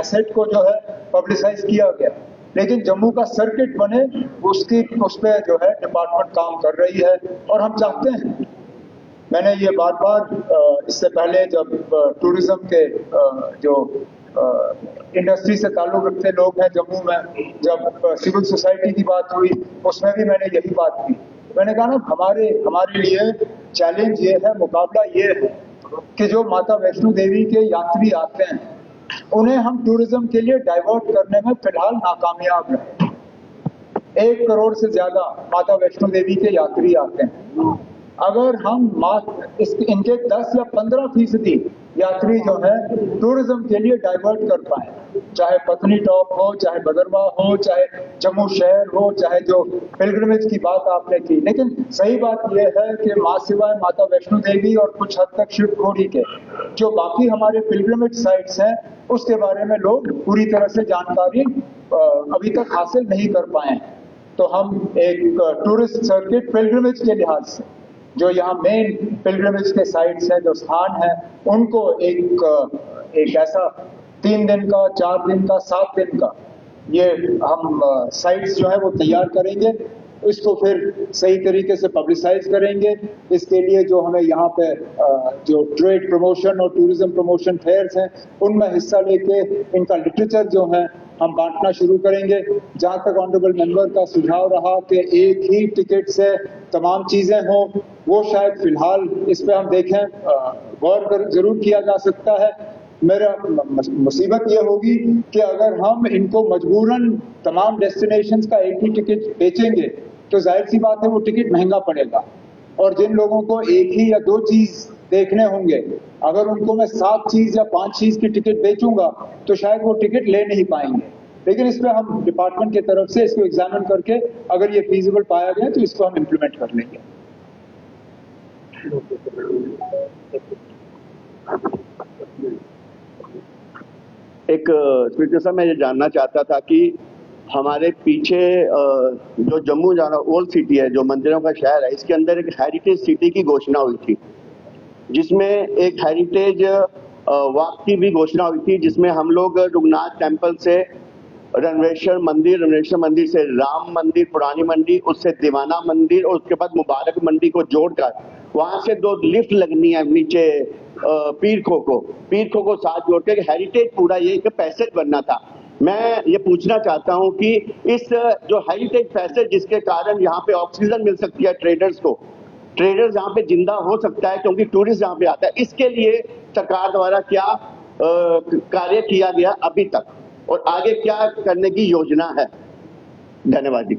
Asset को जो है पब्लिसाइज किया गया, लेकिन जम्मू का सर्किट बने उस पे जो है डिपार्टमेंट काम कर रही है और हम चाहते हैं। मैंने ये बार बार इससे पहले जब टूरिज्म के जो इंडस्ट्री से ताल्लुक रखते लोग हैं जम्मू में, जब सिविल सोसाइटी की बात हुई उसमें भी मैंने यही बात की। मैंने कहा ना हमारे लिए चैलेंज ये है, मुकाबला ये है कि जो माता वैष्णो देवी के यात्री आते हैं उन्हें हम टूरिज्म के लिए डाइवर्ट करने में फिलहाल नाकामयाब हैं। 1 करोड़ से ज्यादा माता वैष्णो देवी के यात्री आते हैं। अगर हम इनके 10 या 15% यात्री जो है टूरिज्म के लिए डाइवर्ट कर पाए, चाहे पत्नी टॉप हो, चाहे भदरवाह हो, चाहे जम्मू शहर हो, चाहे जो पिलग्रिमेज की बात आपने की, लेकिन सही बात यह है कि मां सिवाय माता वैष्णो देवी और कुछ हद तक शिवखोड़ी के जो बाकी हमारे पिलग्रिमेज साइट्स हैं उसके बारे में लोग पूरी तरह से जानकारी अभी तक हासिल नहीं कर पाए। तो हम एक टूरिस्ट सर्किट पिलग्रिमेज के लिहाज से जो यहाँ मेन पिलग्रिमेज के साइट्स हैं, जो स्थान है, उनको एक ऐसा 3 दिन का, 4 दिन का, 7 दिन का ये हम साइट्स जो है वो तैयार करेंगे। इसको फिर सही तरीके से पब्लिसाइज करेंगे। इसके लिए जो हमें यहाँ पे जो ट्रेड प्रमोशन और टूरिज्म प्रमोशन फेयर्स हैं उनमें हिस्सा लेके इनका लिटरेचर जो है हम बांटना शुरू करेंगे। जहाँ तक ऑनरेबल मेंबर का सुझाव रहा कि एक ही टिकट से तमाम चीजें हों, वो शायद फिलहाल इस पे हम देखें, गौर जरूर किया जा सकता है। मेरा मुसीबत ये होगी कि अगर हम इनको मजबूरन तमाम डेस्टिनेशंस का एक ही टिकट बेचेंगे तो जाहिर सी बात है वो टिकट महंगा पड़ेगा, और जिन लोगों को एक ही या 2 चीज देखने होंगे, अगर उनको मैं 7 चीज या 5 चीज की टिकट बेचूंगा तो शायद वो टिकट ले नहीं पाएंगे। लेकिन इस पर हम डिपार्टमेंट की तरफ से इसको एग्जामिन करके अगर ये फीजिबल पाया गया तो इसको हम इम्प्लीमेंट कर लेंगे। एक स्पीकर साहब, मैं ये जानना चाहता था कि हमारे पीछे जो जम्मू जाना ओल्ड सिटी है, जो मंदिरों का शहर है, इसके अंदर एक हेरिटेज सिटी की घोषणा हुई थी, जिसमें एक हेरिटेज वॉक की भी घोषणा हुई थी, जिसमें हम लोग रघुनाथ टेम्पल से रणवेश्वर मंदिर से राम मंदिर, पुरानी मंडी, उससे दीवाना मंदिर और उसके बाद मुबारक मंडी को जोड़कर वहां से 2 लिफ्ट लगनी है नीचे पीर खो को साथ जोड़ के हेरिटेज पूरा ये एक पैसेज बनना था। मैं ये पूछना चाहता हूं कि इस जो हेरिटेज पैसेज जिसके कारण यहाँ पे ऑक्सीजन मिल सकती है ट्रेडर्स यहाँ पे जिंदा हो सकता है क्योंकि टूरिस्ट यहाँ पे आता है, इसके लिए सरकार द्वारा क्या कार्य किया गया अभी तक और आगे क्या करने की योजना है? धन्यवाद जी।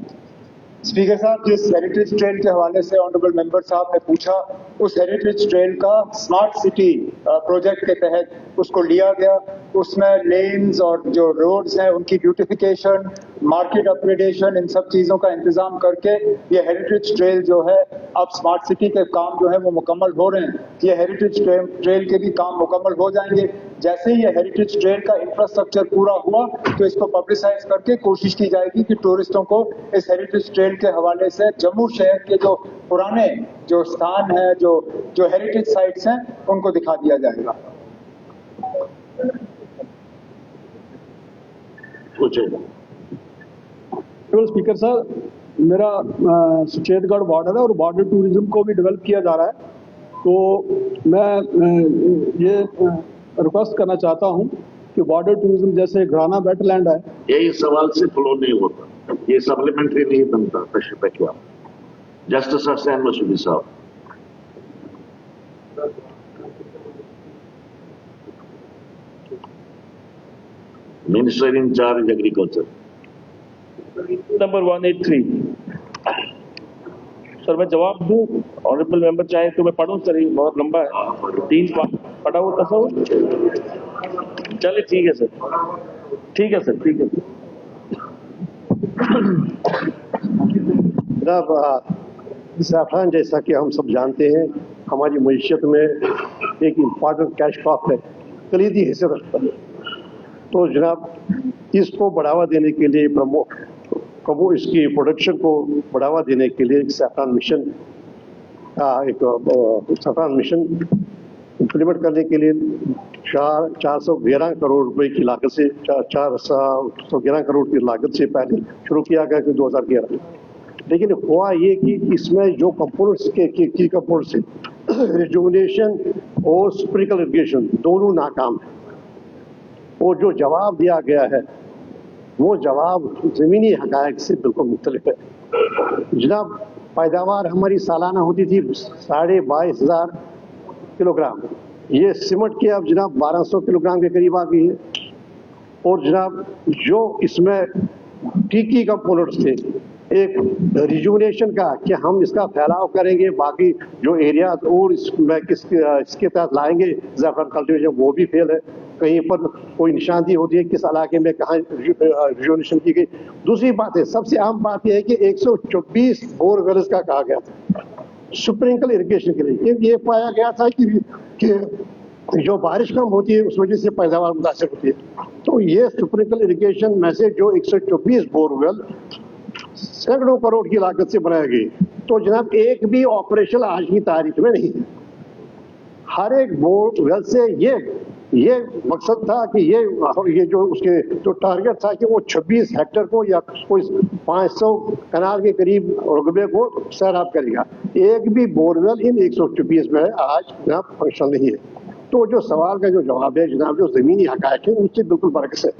स्पीकर साहब, जिस हेरिटेज ट्रेल के हवाले से ऑनरेबल मेंबर साहब ने पूछा, उस हेरिटेज ट्रेल का स्मार्ट सिटी प्रोजेक्ट के तहत उसको लिया गया। उसमें लेन्स और जो रोड्स हैं उनकी ब्यूटिफिकेशन, मार्केट अपग्रेडेशन, इन सब चीज़ों का इंतजाम करके ये हेरिटेज ट्रेल जो है अब स्मार्ट सिटी के काम जो है वो मुकम्मल हो रहे हैं। ये हेरिटेज ट्रेल के भी काम मुकम्मल हो जाएंगे। जैसे ही ये हेरिटेज ट्रेल का इंफ्रास्ट्रक्चर पूरा हुआ तो इसको पब्लिसाइज करके कोशिश की जाएगी कि टूरिस्टों को इस हेरिटेज ट्रेल के हवाले से जम्मू शहर के जो पुराने जो स्थान है, जो हेरिटेज साइट्स हैं, उनको दिखा दिया जाएगा। स्पीकर साहब, मेरा सुचेतगढ़ बॉर्डर है और बॉर्डर टूरिज्म को भी डेवलप किया जा रहा है, तो मैं ये रिक्वेस्ट करना चाहता हूं कि बॉर्डर टूरिज्म जैसे घराना वेटलैंड है, यही सवाल से फ्लो नहीं होता, ये सप्लीमेंट्री नहीं बनता। क्या जस्टिस हसैन मसूदी साहब। Minister in charge agriculture. Number 183। Sir मैं जवाब दूं? ऑनरेबल मेंबर चाहे तो मैं पढ़ूं? सर ये बहुत लंबा है, 3 पढ़ा हुआ तस्वीर। चलिए ठीक है सर, ठीक है सर, ठीक है। ज़ैफ़रान, जैसा कि हम सब जानते हैं, हमारी मईशत में एक इम्पॉर्टेंट कैश क्रॉप है, कलीदी हैसियत रखता है। तो जनाब, इसको बढ़ावा देने के लिए इसकी प्रोडक्शन को बढ़ावा देने के लिए एक ज़ैफ़रान मिशन इम्प्लीमेंट करने के लिए 411 करोड़ रुपए की लागत से 411 करोड़ की लागत से पहले शुरू किया गया कि 2011 में। लेकिन हुआ ये कि इसमें जो कंपोनेंट्स की कंपोनेंट्स है, रिजुविनेशन और स्प्रिंकल इरिगेशन दोनों नाकाम है। और जो जवाब दिया गया है वो जवाब ज़मीनी हक़ाइक़ से बिल्कुल मुख्तलिफ है। जनाब, पैदावार हमारी सालाना होती थी 22,500 किलोग्राम, ये सिमट के अब जनाब 1200 किलोग्राम के करीब आ गई है। और जनाब जो इसमें टीकी कंपोनेंट्स थे, एक रिजुविनेशन का कि हम इसका फैलाव करेंगे, बाकी जो एरिया और इसमें इसके तहत लाएंगे ज़ैफ़रान कल्टीवेशन, वो भी फेल है। कहीं पर कोई निशानदी होती है किस इलाके में कहाँ रिजुविनेशन की गई। दूसरी बात है, सबसे अहम बात यह है कि 124 बोरवेल्स का कहा गया था स्प्रिंकल इरिगेशन के लिए, क्योंकि ये पाया गया था कि जो बारिश कम होती है उस वजह से पैदावार मुतासर होती है। तो ये स्प्रिंकल इरिगेशन में से जो 124 बोरवेल सैकड़ों करोड़ की लागत से बनाए गए, तो जनाब एक भी ऑपरेशन आज की तारीख में नहीं है। हर एक बोरवेल से ये मकसद था कि ये जो उसके जो टारगेट था कि वो 26 हेक्टेयर को या कोई 500 कनाल के करीब रकबे को सैराब करेगा। एक भी बोरवेल इन 124 में आज जनाब फंक्शन नहीं है। तो जो सवाल का जो जवाब है जनाब, जो ज़मीनी हक़ाइक़ है उससे बिल्कुल बरअक्स है।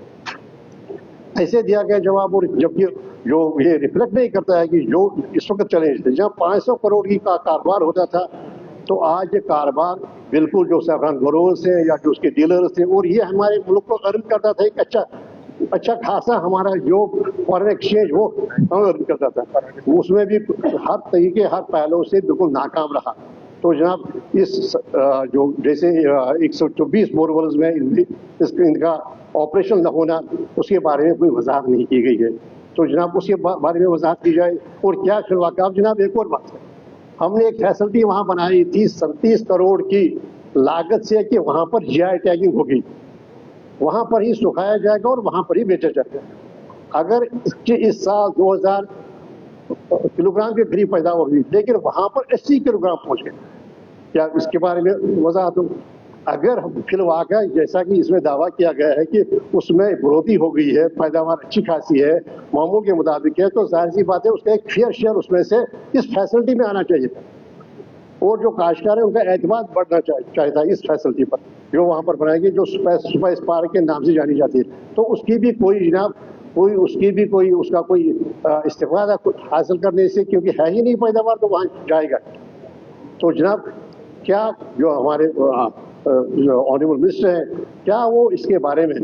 ऐसे दिया गया जवाब, और जबकि जो ये रिफ्लेक्ट नहीं करता है कि जो इस वक्त चैलेंज थे, जहाँ 500 करोड़ की का कारोबार होता था, तो आज ये कारोबार बिल्कुल जो सैफरान ग्रोवर्स हैं या जो उसके डीलर्स थे, और ये हमारे मुल्क को अर्न करता था एक अच्छा खासा हमारा जो फॉरेन एक्सचेंज वो अर्न करता था, उसमें भी हर तरीके हर पहलू से बिल्कुल नाकाम रहा। तो जनाब इस जो जैसे 124 बोरवेल्स में इनका ऑपरेशन न होना, उसके बारे में कोई वजाहत नहीं की गई है। तो जनाब उसके बारे में वजाहत की जाए। और क्या फिलवाक़ जनाब एक और बात है, हमने एक फैसिलिटी वहाँ बनाई थी 37 करोड़ की लागत से कि वहाँ पर GI टैगिंग होगी, वहाँ पर ही सुखाया जाएगा और वहाँ पर ही बेचा जाएगा। अगर इस साल 2000 किलोग्राम के करीब पैदावार हुई, लेकिन वहाँ पर 80 किलोग्राम पहुँच गए। क्या इसके बारे में वजाहत हो? अगर फिलवाक़ा जैसा कि इसमें दावा किया गया है कि उसमें बढ़ोतरी हो गई है, पैदावार अच्छी खासी है, मामूल के मुताबिक है, तो जाहिर सी बात है उसका एक फेयर शेयर उसमें से इस फैसिलिटी में आना चाहिए। और जो काश्तकार है उनका एतमाद बढ़ना चाहिए था इस फैसिलिटी पर जो वहाँ पर बनाएगी, जो स्पाइस पार्क के नाम से जानी जाती है। तो उसकी भी कोई जनाब उसका कोई इस्तेफादा हासिल करने से, क्योंकि है ही नहीं पैदावार, तो वहाँ जाएगा। तो जनाब क्या जो हमारे ऑनरेबल मिनिस्टर हैं, क्या वो इसके बारे में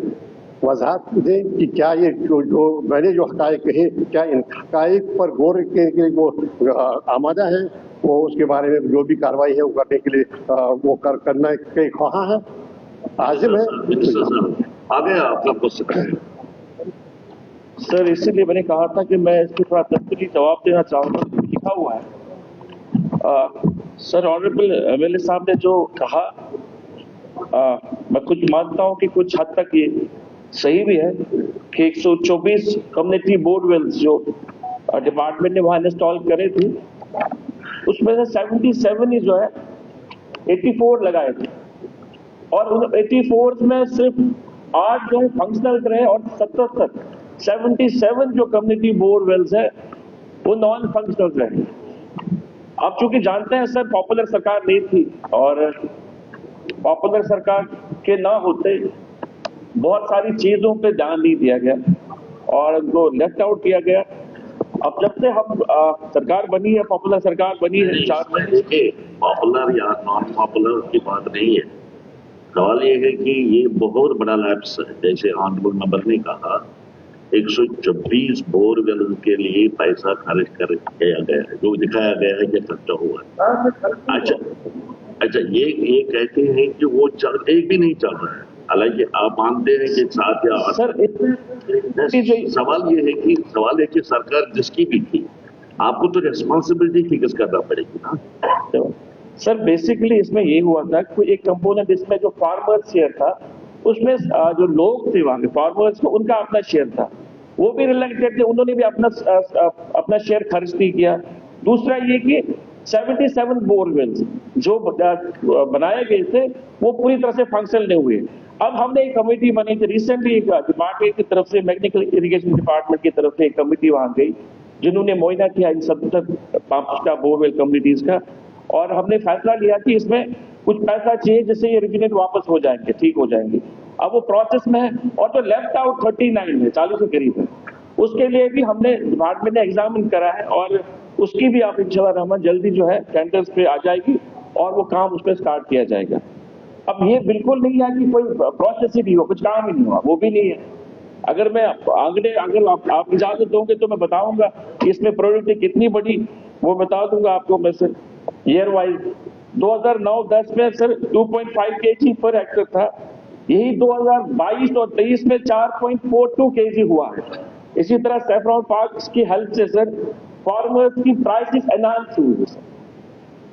वजाहत दें कि क्या ये जो मैंने जो हक़ाइक़ कहे, क्या इन हक़ाइक़ पर गौर के वो आमादा है, वो उसके बारे में जो भी कार्रवाई है वो करने के लिए वो करना के ख्वाह है, आज़िम है। आगे आपका क्वेश्चन। सर इसीलिए मैंने कहा था कि मैं इसको थोड़ा तफसीली जवाब देना चाहूँगा। लिखा हुआ है सर, ऑनरेबल MLA साहब ने जो कहा, मैं कुछ मानता हूँ कि कुछ हद तक ये सही भी है कि 124 कम्युनिटी बोरवेल्स जो डिपार्टमेंट ने वहाँ इंस्टॉल करे थे, उसमें से 77 ही जो है 84 लगाए थे, और उन 84 में सिर्फ 8 जो है फंक्शनल रहे और 77 जो कम्युनिटी बोरवेल्स है वो नॉन फंक्शनल रहे। आप चूंकि जानते हैं सर, पॉपुलर सरकार नहीं थी, और पॉपुलर सरकार के ना होते बहुत सारी चीजों पे ध्यान नहीं दिया गया और उनको लेफ्ट आउट किया गया। अब जब से हम सरकार बनी है, पॉपुलर सरकार बनी है, 4 महीने पॉपुलर या नॉन पॉपुलर की बात नहीं है। सवाल ये है कि ये बहुत बड़ा लैप्स है। जैसे ऑनरेबल मेंबर ने कहा 124 बोरवेल के लिए पैसा खर्च कर किया गया है, जो दिखाया गया है कि खर्चा हुआ है। अच्छा ये कहते हैं कि वो एक भी नहीं चल रहा है, हालांकि आप मानते हैं कि 7 या 8। सर सवाल ये है कि सरकार जिसकी भी थी, आपको तो रिस्पॉन्सिबिलिटी फिक्स करना पड़ेगी ना। सर बेसिकली इसमें ये हुआ था कि एक कंपोनेंट इसमें जो फार्मर्स शेयर था, उसमें जो लोग थे वहाँ के फार्मर्स को उनका अपना शेयर था, वो भी रिलेटेड थे, उन्होंने भी अपना शेयर खर्च नहीं किया। दूसरा ये कि 77 बोरवेल्स जो बनाए गए थे वो पूरी तरह से फंक्शनल नहीं हुए। अब हमने एक कमेटी बनी थी रिसेंटली, एक डिपार्टमेंट की तरफ से, मैकेनिकल इरिगेशन डिपार्टमेंट की तरफ से एक कमेटी वहां गई जिन्होंने मुआयना किया इन 70 पंप्स का, बोरवेल कम्युनिटीज का, और हमने फैसला लिया कि इसमें कुछ पैसा चाहिए जिससे ये रिजनेट वापस हो जाएंगे, ठीक हो जाएंगे। अब वो प्रोसेस में है। और जो लेफ्ट आउट 39 है, 40 के करीब है, उसके लिए भी हमने डिपार्टमेंट ने एग्जामिन करा है और उसकी भी आप इंशाल्लाह रहमान जल्दी जो है टेंडर्स पे आ जाएगी और वो काम उस पर स्टार्ट किया जाएगा। अब ये बिल्कुल नहीं है कि कोई प्रोसेस ही नहीं हो, कुछ काम ही नहीं हुआ, वो भी नहीं है। अगर मैं अगर आप इजाजत दोगे तो मैं बताऊंगा कि इसमें प्रोडक्टिविटी कितनी बड़ी, वो बता दूंगा आपको मैं सर ईयर वाइज। 2009-10 में सर 2.5 kg पर हेक्टर था, यही 2022 और 23 में 4.42 kg हुआ है। इसी तरह सैफरॉन पार्क्स की हेल्प से सर फार्मर्स की प्राइसेस एनहांस हुई है सर।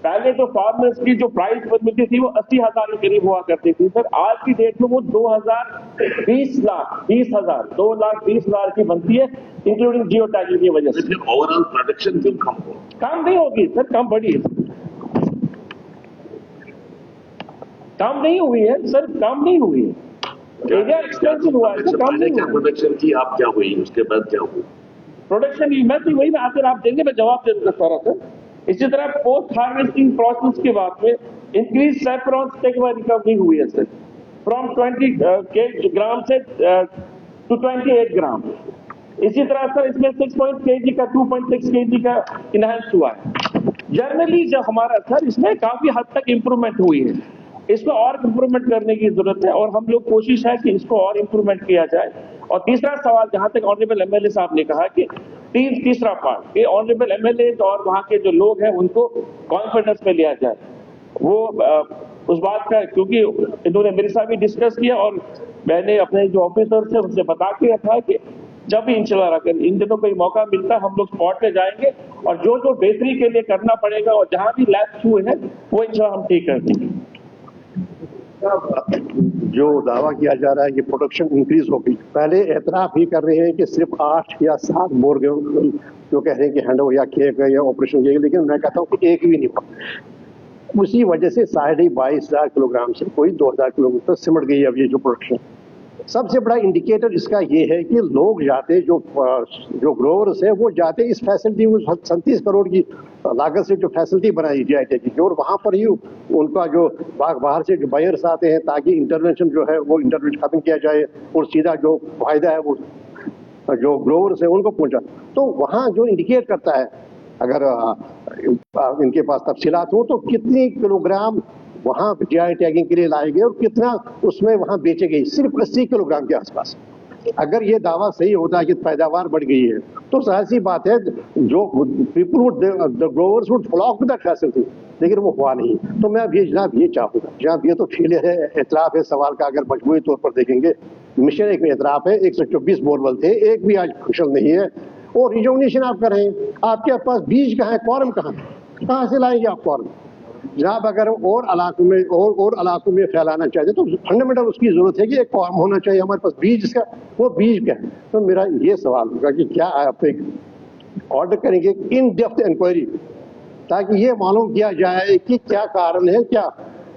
पहले तो फार्मर्स की जो प्राइस पर मिलती थी वो 80,000 के करीब हुआ करती थी सर, आज की डेट में वो 2,20,000 की बनती है, इंक्लूडिंग जियो टैगिंग की वजह से। ओवरऑल प्रोडक्शन क्यों कम हो? कम नहीं होगी सर, कम बढ़ी है, कम नहीं हुई है सर, कम नहीं हुई है, एरिया एक्सपेंसिव हुआ है सर, कम नहीं हुआ। प्रोडक्शन की आप क्या हुई, उसके बाद क्या हुई? प्रोडक्शन मैं तो वही आकर आप देंगे, मैं जवाब दे दूंगा सारा सर। इसी तरह पोस्ट हार्वेस्टिंग प्रोसेस के बाद में इंक्रीज सैफरॉन रिकवरी हुई है सर, फ्रॉम 20 ग्राम से टू 28 ग्राम। इसी तरह सर इसमें 6 kg का 2.6 kg का इनहेंस हुआ है। जनरली जो हमारा सर इसमें काफी हद तक इंप्रूवमेंट हुई है, इसको और इंप्रूवमेंट करने की जरूरत है और हम लोग कोशिश है कि इसको और इंप्रूवमेंट किया जाए। और तीसरा सवाल जहां तक ऑनरेबल एमएलए साहब ने कहा कि तीसरा पार्ट ये ऑनरेबल एमएलए और वहां के जो लोग हैं उनको कॉन्फिडेंस में लिया जाए, वो उस बात का, क्योंकि इन्होंने मेरे साथ भी डिस्कस किया और मैंने अपने जो ऑफिसर से उनसे बता के रखा है कि जब भी इंशाल्लाह अगर इन दिनों कोई मौका मिलता है हम लोग स्पॉट पे जाएंगे और जो बेहतरी के लिए करना पड़ेगा और जहां भी लैप्स हुए हैं वो इंशाल्लाह हम ठीक कर देंगे। जो दावा किया जा रहा है कि प्रोडक्शन इंक्रीज होगी, पहले एतराफ ही कर रहे हैं कि सिर्फ 8 या 7 बोरवेल जो कह रहे हैं कि हैंड ओवर या किए गए या ऑपरेशन किए गए, लेकिन मैं कहता हूँ कि एक भी नहीं हुआ। उसी वजह से 22,500 किलोग्राम से कोई 2,000 किलोमीटर सिमट गई है अब ये जो प्रोडक्शन। सबसे बड़ा इंडिकेटर इसका ये है कि लोग जाते जो ग्रोवर्स है वो जाते इस फैसिलिटी 37 करोड़ की लागत से जो फैसिलिटी बनाई GITech की, और वहाँ पर ही उनका जो बाहर से जो बायर्स आते हैं ताकि इंटरवेंशन जो है वो इंटरवेंशन खत्म किया जाए और सीधा जो फायदा है वो जो ग्रोवर्स है उनको पहुंचा। तो वहाँ जो इंडिकेट करता है, अगर इनके पास तफसीलात हो, तो कितनी किलोग्राम वहाँ GI टैगिंग के लिए लाए गए और कितना उसमें वहाँ बेचे गए, सिर्फ 80 किलोग्राम के आसपास। अगर ये दावा सही होता है कि पैदावार बढ़ गई है तो जाहिर सी बात है जो people would the growers would flock to that facility, लेकिन वो हुआ नहीं। तो मैं अभी जनाब ये चाहूँगा, जनाब ये तो फेलियर है, एतराफ़ है सवाल का। अगर मजमूई तौर पर देखेंगे मिशन एक में एतराफ़ है, 124 बोरवेल थे, एक भी आज कुशल नहीं है। और रिजोनेशन आप कर रहे हैं, आपके पास बीज कहाँ है, क्वारम कहाँ से लाएंगे आप क्वारम? जनाब अगर और इलाकों में फैलाना चाहते तो फंडामेंटल उसकी जरूरत है कि एक फॉर्म होना चाहिए हमारे पास बीज इसका, वो बीज क्या है। तो मेरा ये सवाल होगा कि क्या आप एक ऑर्डर करेंगे इन डेप्थ इंक्वायरी ताकि ये मालूम किया जाए कि क्या कारण है, क्या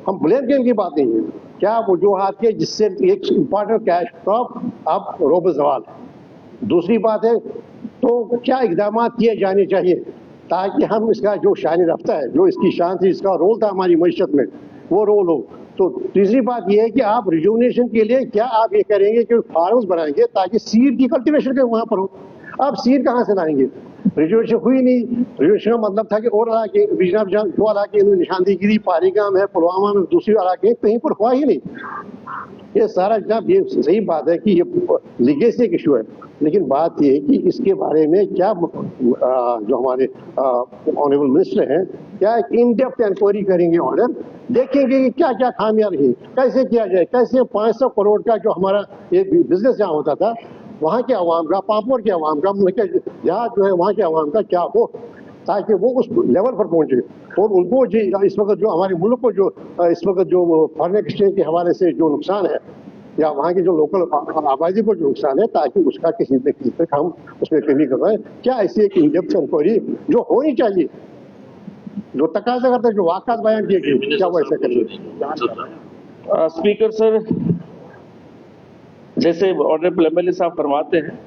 हम ब्लेम गेम की बात नहीं है, क्या वजूहात के जिससे एक इम्पॉर्टेंट कैश क्रॉप अब रोब सवाल है। दूसरी बात है तो क्या इकदाम किए जाने चाहिए ताकि हम इसका जो शान रफ्ता है, जो इसकी शान थी, इसका रोल था हमारी मईशत में, वो रोल हो। तो तीसरी बात यह है कि आप रिजुवनेशन के लिए क्या आप ये करेंगे कि फार्म्स बनाएंगे ताकि सीड की कल्टीवेशन के वहाँ पर हो। आप सीड कहाँ से लाएंगे? रिजुवनेशन हुई नहीं। रिजुवनेशन का मतलब था कि और इलाके जो इलाके निशानदेही पारीगाम है, पुलवामा में, दूसरी इलाके कहीं पर हुआ ही नहीं। ये सारा जनाब ये सही बात है कि ये लीगेसी एक इशू है, लेकिन बात ये है कि इसके बारे में क्या जो हमारे ऑनरेबल मिनिस्टर हैं क्या एक इन डेप्थ इंक्वायरी करेंगे, ऑर्डर देखेंगे कि क्या क्या खामियां रही, कैसे किया जाए, कैसे 500 करोड़ का जो हमारा ये बिजनेस जहाँ होता था वहाँ के अवाम का, पापोर के अवाम का, यहाँ जो है वहाँ के अवाम का क्या हो, ताकि वो उस लेवल पर पहुंचे। और उनको जो इस वक्त जो हमारे मुल्क को जो इस वक्त जो फॉरेन एक्सचेंज के हवाले से जो नुकसान है या वहाँ की जो लोकल आबादी को जो नुकसान है, ताकि उसका किसी न किसी तक हम उसमें कमी करवाएं। क्या ऐसी एक इन डेप्थ इंक्वायरी जो होनी चाहिए जो तकाजा करते हैं, जो वाक़ात बयान किए गए, क्या वो ऐसा करेंगे? स्पीकर सर, जैसे ऑनरेबल एमएलए साहब फरमाते हैं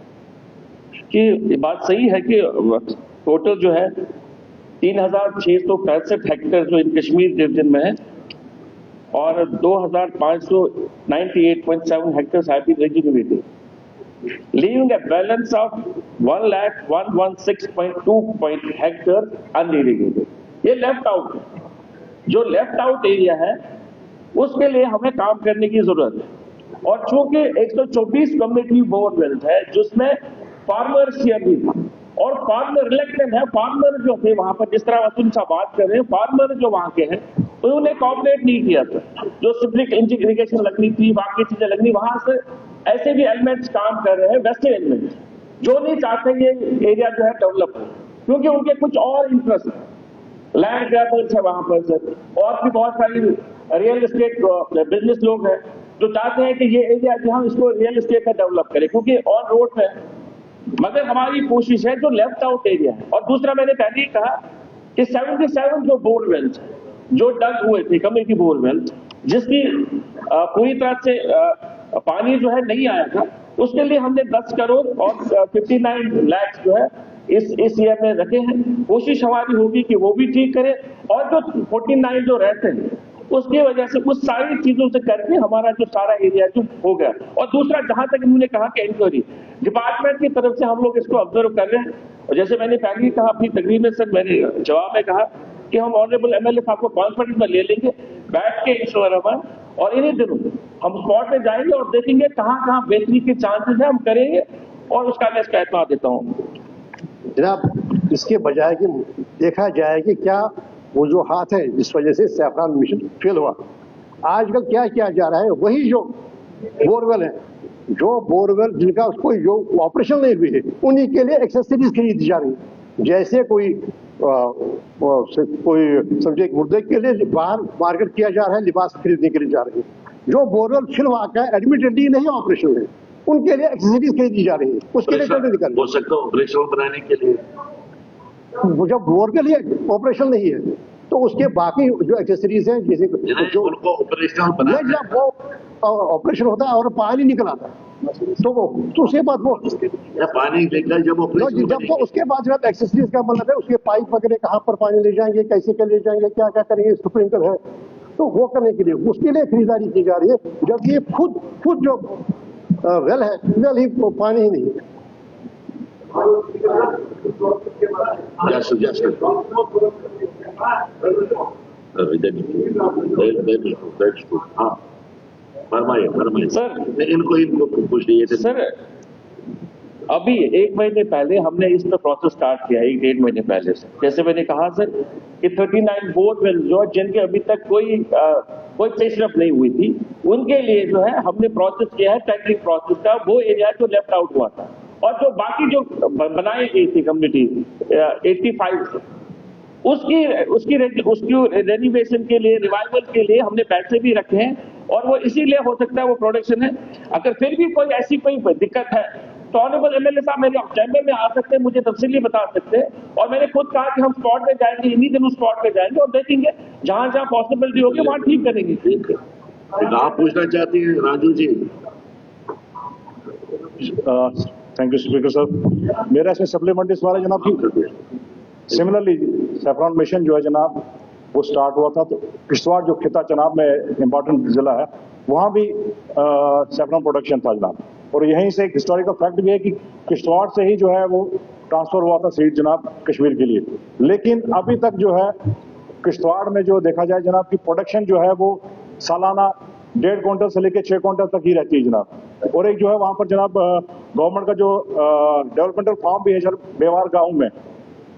कि ये बात सही है कि टोटल जो है 3,665 हेक्टेयर जो इन कश्मीर डिवीजन में है और 2,598.7 hectare have been rejuvenated, leaving a balance of 1,116.2 hectare unirrigated. ये लेफ्ट आउट है। जो लेफ्ट आउट एरिया है उसके लिए हमें काम करने की जरूरत है। और चूंकि 124 कम्युनिटी बोरवेल्स है जिसमें फार्मर शेयर भी था और फार्मर रिलेक्टेड है, फार्मर जो थे वहां पर, जिस तरह वसुन साहब बात कर रहे हैं, फार्मर जो वहां के हैं उन्होंने कॉपरेट नहीं किया था। जो सिविक इरिगेशन लगनी थी, बाकी चीजें लगनी, वहां से ऐसे भी एलिमेंट्स काम कर रहे हैं, वेस्टर्न एलिमेंट्स जो नहीं चाहते ये एरिया जो है डेवलप हो, क्योंकि उनके कुछ और इंटरेस्ट लैंड ग्रैबर्स है वहां पर सर, और भी बहुत सारी रियल एस्टेट बिजनेस लोग हैं जो चाहते हैं कि ये एरिया जो हम इसको रियल एस्टेट का डेवलप करें, क्योंकि ऑन रोड में। मगर हमारी कोशिश है जो लेफ्ट आउट एरिया है। और दूसरा मैंने पहले ही कहा कि 77 जो बोरवेल्स जो डग हुए थे, कम्युनिटी बोरवेल्स, जिसकी पूरी तरह से पानी जो है नहीं आया था, उसके लिए हमने 10 करोड़ और 59 लाख जो है इस ईयर में रखे हैं। कोशिश हमारी होगी कि वो भी ठीक करें और जो 49 जो रहते हैं उसकी वजह से उस सारी चीजों से करके हमारा जो सारा एरिया जो हो गया। और दूसरा, जहां तक इन्होंने कहा कि इंक्वायरी डिपार्टमेंट की तरफ से हम लोग इसको ऑब्जर्व कर रहे हैं, और जैसे मैंने पहले ही कहा अपनी तकरीर में सर, मैंने जवाब में कहा कि हम ऑनरेबल एमएलए साहब को कॉन्फ्रेंस में ले लेंगे, बैठ के इंश्योर और इन्हीं दिनों हम स्पॉट पे जाएंगे और देखेंगे कहाँ बेहतरी के चांसेस है, हम करेंगे और उसका मैं इसका एतमाद देता हूँ। जनाब, इसके बजाय कि देखा जाए कि क्या वो जो हाथ है जिस वजह से सैफरान मिशन फेल हुआ, आजकल क्या किया जा रहा है, वही जो बोरवेल है, जो बोरवेल जिनका कोई जो ऑपरेशन नहीं हुई है, उन्हीं के लिए एक्सेसरीज खरीदी जा रही है। जैसे कोई समझे मुर्दे के लिए बाहर मार्केट किया जा रहा है, लिबास खरीदने के लिए जा रहे हैं। जो बोरवेल फिल वाक़ है, एडमिटेडली नहीं ऑपरेशन है, उनके लिए एक्सेसरीज खरीदी जा रही है, उसके लिए टेंडर निकाल हो सकता है ऑपरेशन बनाने के लिए। जब बोरवेल ही ऑपरेशन नहीं है तो उसके बाकी जो एक्सेसरीज हैं, जैसे जो उनको ऑपरेशनल बनाना, वो ऑपरेशन होता है और पानी निकल आता है, तो उसके बाद वो पानी लेकर जब वो उसके बाद जब एक्सेसरीज का मतलब है, उसके पाइप वगैरह कहाँ पर पानी ले जाएंगे, कैसे क्या ले जाएंगे, क्या क्या करेंगे, स्प्रिंकलर है, तो वो करने के लिए उसके लिए खरीदारी की जा रही है। जब ये खुद जो वेल है, वेल ही पानी ही नहीं है। सर इनको पूछ लीजिए सर, अभी 1 महीने पहले हमने इस पर प्रोसेस स्टार्ट किया है, 1-1.5 महीने पहले से। जैसे मैंने कहा सर कि 39 बोरवेल जो जिनके अभी तक कोई पेशरफ नहीं हुई थी, उनके लिए जो है हमने प्रोसेस किया है टेंडरिंग प्रोसेस का, वो एरिया जो लेफ्ट आउट हुआ था। और जो बाकी जो बनाई गई थी कम्युनिटी 85 से, उसकी रेनोवेशन के लिए, रिवाइवल के लिए हमने पैसे भी रखे हैं, और वो इसीलिए हो सकता है वो प्रोडक्शन है। अगर फिर भी कोई ऐसी कोई दिक्कत है तो ऑनरेबल एमएलए साहब मेरे चैम्बर में आ सकते हैं, मुझे तफसीली बता सकते हैं। और मैंने खुद कहा कि हम स्पॉट पे जाएंगे, इन्हीं दिनों स्पॉट पे जाएंगे और देखेंगे जहां पॉसिबिलिटी होगी वहां ठीक करेंगे। आप पूछना चाहती हैं Raju ji? Thank you speaker साहब। मेरा इसमें सप्लीमेंट्री सवाल है जनाब की सिमिलरली सैफरान मिशन जो है जनाब वो स्टार्ट हुआ था, तो किश्तवाड़ जो खिता जनाब में इम्पोर्टेंट जिला है, वहाँ भी सैफरान प्रोडक्शन था जनाब। और यहीं से एक हिस्टोरिकल फैक्ट भी है कि किश्तवाड़ से ही जो है वो ट्रांसफर हुआ था सीट जनाब कश्मीर के लिए। लेकिन अभी तक जो है किश्तवाड़ में जो देखा जाए जनाब की प्रोडक्शन जो है वो सालाना 1.5 क्विंटल से लेकर 6 क्विंटल तक ही रहती है जनाब। और एक जो है वहाँ पर जनाब गवर्नमेंट का जो डेवलपमेंटल फार्म भी है सर बेवार गाँव में,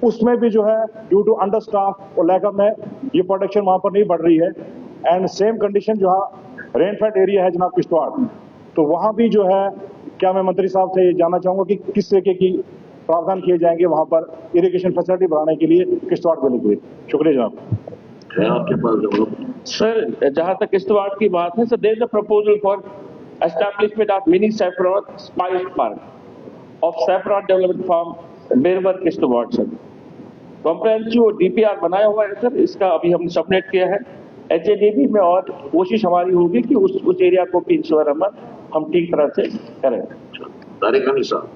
उसमें भी जो है ड्यू टू अंडर स्टाफ और लैकअप में ये प्रोडक्शन वहाँ पर नहीं बढ़ रही है। एंड सेम कंडीशन जो है रेनफेड एरिया है जनाब किश्तवाड़, तो वहाँ भी जो है क्या मैं मंत्री साहब से ये जानना चाहूँगा कि किस तरीके की प्रावधान किए जाएंगे वहाँ पर इरिगेशन फैसिलिटी बढ़ाने के लिए किश्तवाड़ जिले के लिए। शुक्रिया जनाब। आपके पास सर, जहाँ तक किश्तवाड़ की बात है sir, there is a proposal for establishment of mini saffron spice park of saffron development farm Berwar Kishtwar sir. Comprehensive DPR बनाया हुआ है सर, इसका अभी हमने सबमिट किया है HADB में, और कोशिश हमारी होगी कि उस एरिया को भी इंश्योर हम ठीक तरह से करें। तारिक अली साहब।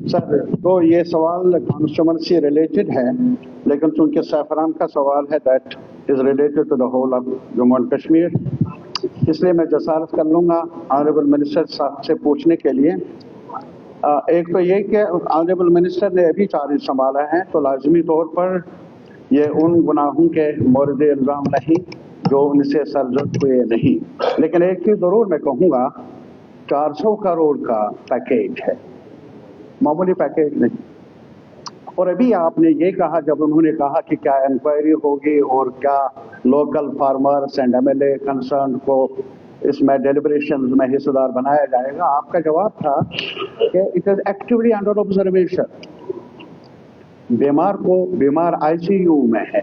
सर, तो ये सवाल कॉन्स्टिट्यूएंसी से रिलेटेड है, लेकिन चूंकि सैफरान का सवाल है that is related to the whole of Jammu and Kashmir, इसलिए मैं जसारत कर लूँगा ऑनरेबल मिनिस्टर साहब से पूछने के लिए। एक तो ये कि ऑनरेबल मिनिस्टर ने अभी चार्ज संभाला है, तो लाजमी तौर पर ये उन गुनाहों के मोरद इल्ज़ाम नहीं जो उनसे सरजद हुए नहीं, लेकिन एक चीज़ ज़रूर मैं कहूँगा, 400 करोड़ का पैकेज है, मामूली पैकेज नहीं। और अभी आपने ये कहा, जब उन्होंने कहा कि क्या इंक्वायरी होगी और क्या local farmers and MLA concern को इसमें डेलिब्रेशन में हिस्सेदार बनाया जाएगा, आपका जवाब था कि it is actively under observation. बीमार ICU में है,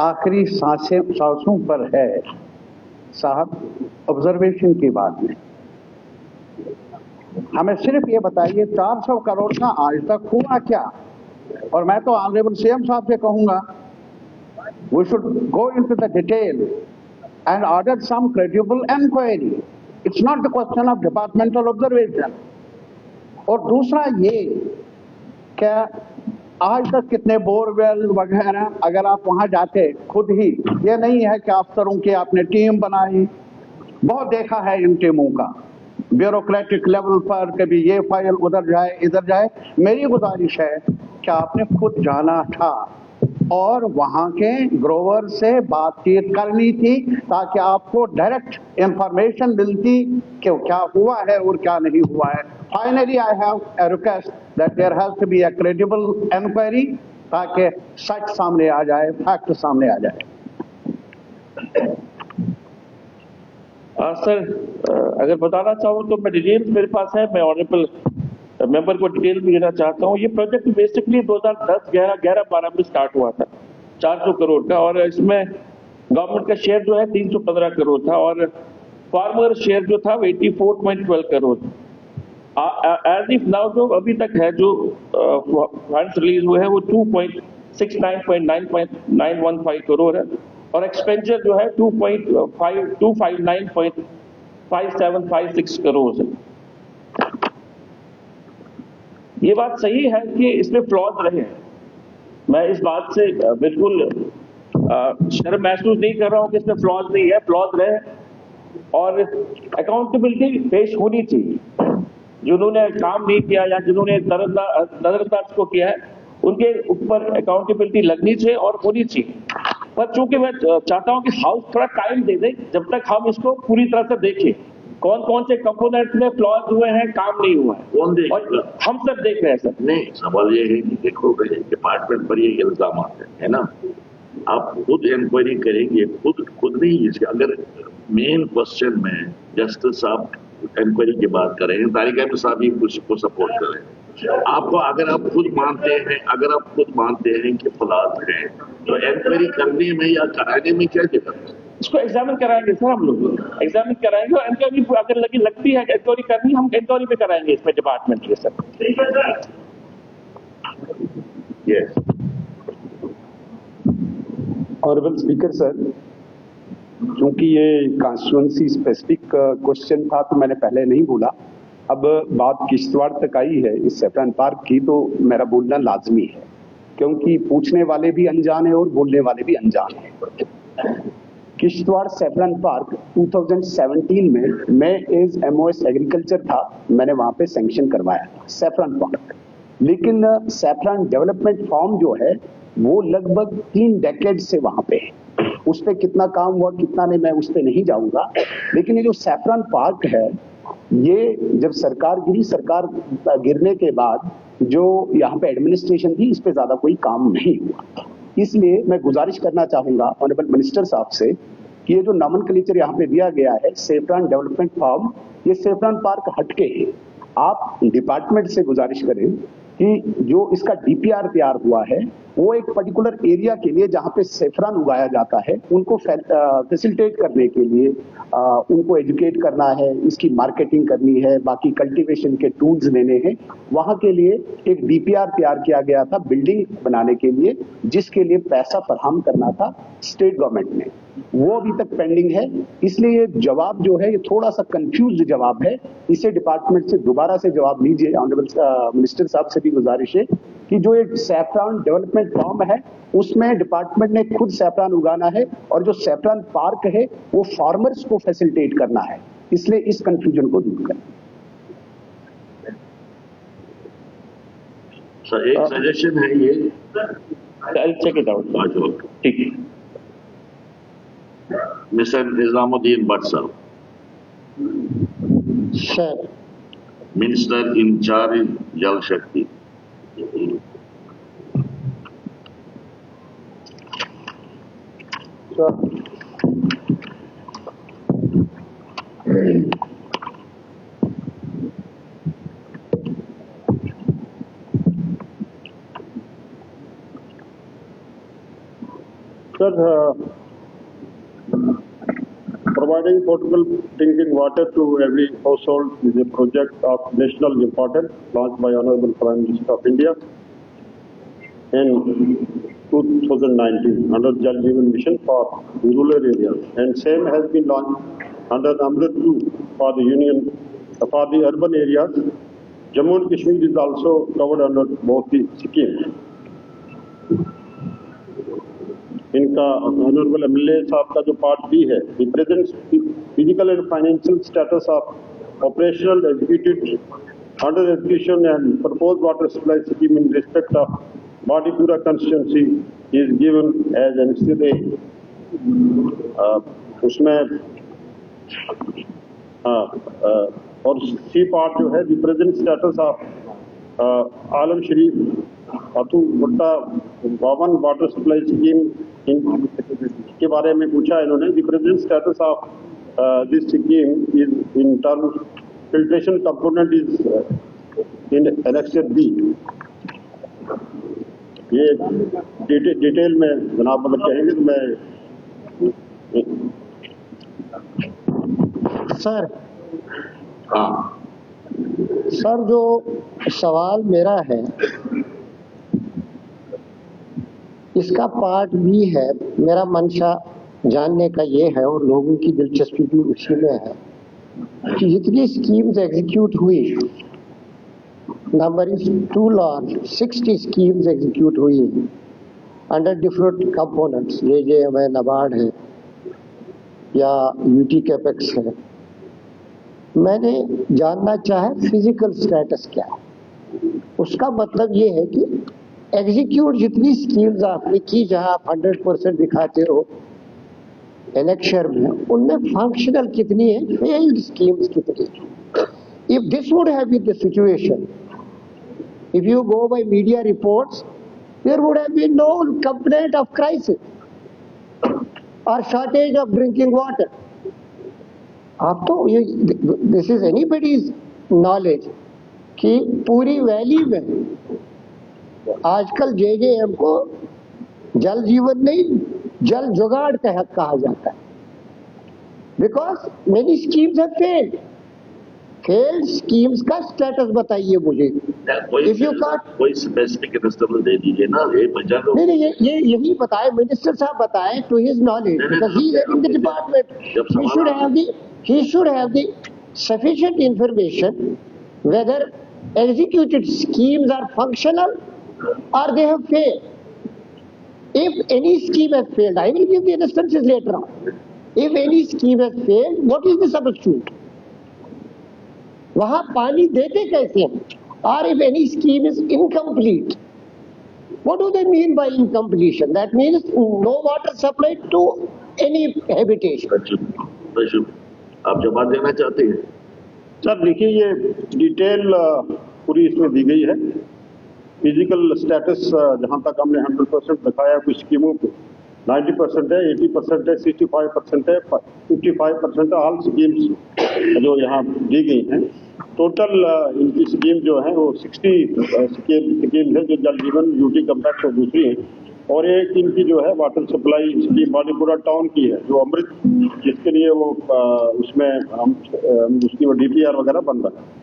आखिरी सांसों पर है साहब, ऑब्जर्वेशन की बात नहीं। हमें सिर्फ ये बताइए 400 करोड़ का आज तक हुआ क्या? और मैं तो ऑनरेबल CM साहब से कहूंगा, we should go into the detail and order some credible inquiry. It's not the question of departmental observation. और दूसरा ये, क्या आज तक कितने बोरवेल वगैरह, अगर आप वहां जाते खुद ही, ये नहीं है कि अफसरों की आपने टीम बनाई, बहुत देखा है इन टीमों का, ब्यूरोक्रेटिक लेवल पर कभी ये फाइल उधर जाए इधर जाए। मेरी गुजारिश है कि आपने खुद जाना था और वहां के ग्रोवर से बातचीत करनी थी, ताकि आपको डायरेक्ट इंफॉर्मेशन मिलती कि क्या हुआ है और क्या नहीं हुआ है। Finally I have a request that there has to be a credible inquiry, ताकि सच सामने आ जाए, फैक्ट सामने आ जाए। सर, अगर बताना चाहूँ तो मैं डिटेल्स मेरे पास है, मैं ऑनरेबल मेंबर को डिटेल भी देना चाहता हूँ। ये प्रोजेक्ट बेसिकली 2010, 11, 12 में स्टार्ट हुआ था 400 करोड़ का, और इसमें गवर्नमेंट का शेयर जो है 315 करोड़ था, और फार्मर शेयर जो था 84.12 करोड़। एज इफ नाउ जो अभी तक है, जो फंड्स रिलीज हुए हैं वो 269.915 करोड़ है, और एक्सपेंडिचर जो है 259.5756 करोड़ है। ये बात सही है कि इसमें फ्लॉज रहे हैं, मैं इस बात से बिल्कुल शर्म महसूस नहीं कर रहा हूं कि इसमें फ्लॉज नहीं है, फ्लॉज रहे, और अकाउंटेबिलिटी पेश होनी चाहिए। जिन्होंने काम नहीं किया या जिन्होंने नजरअंदाज को किया है, उनके ऊपर अकाउंटेबिलिटी लगनी चाहिए और होनी चाहिए। पर चूंकि मैं चाहता हूं कि हाउस थोड़ा टाइम दे दे, जब तक हम इसको पूरी तरह से देखें कौन कौन से कंपोनेंट में फ्लॉज हुए हैं, काम नहीं हुआ है, कौन देखेगा? और हम सब देख रहे हैं सर। नहीं, सवाल ये है कि देखो, डिपार्टमेंट पर ये इल्जाम है ना, आप खुद इंक्वायरी करेंगे, खुद नहीं। इसके अगर मेन क्वेश्चन में जस्टिस साहब इंक्वायरी की बात करें, तारिक अहमद साहब ही उसको सपोर्ट करें, आपको अगर आप खुद मानते हैं कि फ्लॉज है, तो इंक्वायरी करने में या कराने में क्या दिक्कत है? इसको एग्जामिन कराएंगे सर, हम लोग एग्जामिन कराएंगे, और इंक्वायरी अगर लगती है इंक्वायरी करनी, हम इंक्वायरी भी कराएंगे इसमें डिपार्टमेंट के सर। ठीक है sir. Yes, honourable speaker sir, क्योंकि ये कॉन्स्टिट्यूएंसी स्पेसिफिक क्वेश्चन था तो मैंने पहले नहीं बोला, अब बात किश्तवाड़ तक आई है इस सैफरान पार्क की, तो मेरा बोलना लाजमी है, क्योंकि पूछने वाले भी अनजान है और बोलने वाले भी अनजान है। किश्तवाड़ सैफरान पार्क 2017 में मैं एज MOS एग्रीकल्चर था, मैंने वहां पे सैंक्शन करवाया सैफरान पार्क। लेकिन सैफरान डेवलपमेंट फॉर्म जो है वो लगभग 3 डेकेड से वहां पे है। उस पर कितना काम हुआ कितना नहीं, मैं उस पर नहीं जाऊंगा। लेकिन ये जो सैफरान पार्क है, ये जब सरकार गिरने के बाद जो यहाँ पे एडमिनिस्ट्रेशन थी, इस पे ज्यादा कोई काम नहीं हुआ। इसलिए मैं गुजारिश करना चाहूंगा ऑनरेबल मिनिस्टर साहब से कि ये जो नॉमेनक्लेचर यहाँ पे दिया गया है सैफरान डेवलपमेंट फॉर्म, ये सैफरान पार्क हटके है। आप डिपार्टमेंट से गुजारिश करें कि जो इसका DPR तैयार हुआ है वो एक पर्टिकुलर एरिया के लिए जहाँ पे सेफ्रॉन उगाया जाता है उनको फैसिलिटेट करने के लिए उनको एजुकेट करना है, इसकी मार्केटिंग करनी है, बाकी कल्टीवेशन के टूल्स लेने हैं। वहाँ के लिए एक डीपीआर तैयार किया गया था बिल्डिंग बनाने के लिए, जिसके लिए पैसा फराहम करना था स्टेट गवर्नमेंट ने, वो अभी तक पेंडिंग है। इसलिए ये जवाब जो है ये थोड़ा सा कंफ्यूज्ड जवाब है, इसे डिपार्टमेंट से दोबारा से जवाब लीजिए। ऑनरेबल मिनिस्टर साहब से भी गुजारिश है कि जो एक सैफ्रॉन डेवलपमेंट फॉर्म है उसमें डिपार्टमेंट ने खुद सैफ्रॉन उगाना है और जो सैफ्रॉन पार्क है वो फार्मर्स को फैसिलिटेट करना है, इसलिए इस कंफ्यूजन को दूर करें। सर एक सजेशन है ये, चेक इट आउट। ठीक है, मिस्टर निजामुद्दीन भट्ट साहब, सर, मिनिस्टर इंचार्ज जल शक्ति। Sir, providing potable drinking water to every household is a project of national importance launched by Honorable Prime Minister of India in 2019 under Jal Jeevan Mission for rural areas, and same has been launched under Amrit 2 for the union for the urban areas. Jammu and Kashmir is also covered under both the schemes. इनका honourable MLA sahab का जो part B है, represents physical and financial status of operational executed under education and proposed water supply scheme in respect of Badipura constituency is given as annex A. उसमें और C part जो है represent status of Alam Sharif अतु भुट्टा बावन water supply scheme के बारे में पूछा इन्होंने। Represent status of this scheme is in term filtration component is in annexure B. ये डिटेल में जनाब अगर कहेंगे तो मैं। सर, हाँ सर, जो सवाल मेरा है इसका पार्ट भी है। मेरा मंशा जानने का ये है और लोगों की दिलचस्पी भी उसी में है कि जितनी स्कीम्स एग्जीक्यूट हुई, number is too large, 60 schemes execute हुई अंडर डिफरेंट कंपोनेंट्स, JJM है, नाबार्ड है या यूटी कैपेक्स है। मैंने जानना चाहा फिजिकल स्टेटस क्या है। उसका मतलब ये है कि एग्जीक्यूट जितनी स्कीम्स आपने की, जहां आप 100% दिखाते हो इलेक्शन में, उनमें फंक्शनल कितनी है, फेल्ड स्कीम्स कितनी है। If this would have been the situation, if you go by media reports, there would have been no complaint of crisis और शॉर्टेज ऑफ ड्रिंकिंग वाटर। आप तो ये, दिस इज एनीबडीज नॉलेज कि पूरी valley में आजकल JJM को जल जीवन नहीं, जल जुगाड़ कहा जाता है, because many schemes have failed. Failed schemes का स्टेटस बताइए मुझे। इफ यू कांट कोई स्पेसिफिक इंस्ट्रूमेंट दे दीजिए ना, ये बचा लो। नहीं, ये यही बताए, मिनिस्टर साहब बताए to his knowledge, because he is in the department. he should have the sufficient information whether executed schemes are functional or they have failed. If any scheme has failed, I will give the instances later on. If any scheme has failed, what is the substitute? वहां पानी देते कैसे हैं? Or if any scheme is incomplete, what do they mean by incompletion? That means no water supply to any habitation. आप जवाब देना चाहते हैं? सर देखिए, ये डिटेल पूरी इसमें दी गई है। फिजिकल स्टेटस जहां तक हमने 100% दिखाया, कुछ स्कीमों को 90% है, 80% है, 65% है, 55% ऑल स्कीम्स जो यहाँ दी गई हैं। टोटल इनकी स्कीम जो है वो 60 स्कीम है, जो जल जीवन, यूटी कम्पैक्ट और दूसरी है। और एक इनकी जो है वाटर सप्लाई स्कीम बालीपुरा टाउन की है, जो अमृत, जिसके लिए वो उसमें हम उसकी वो DPR वगैरह बन रहा है।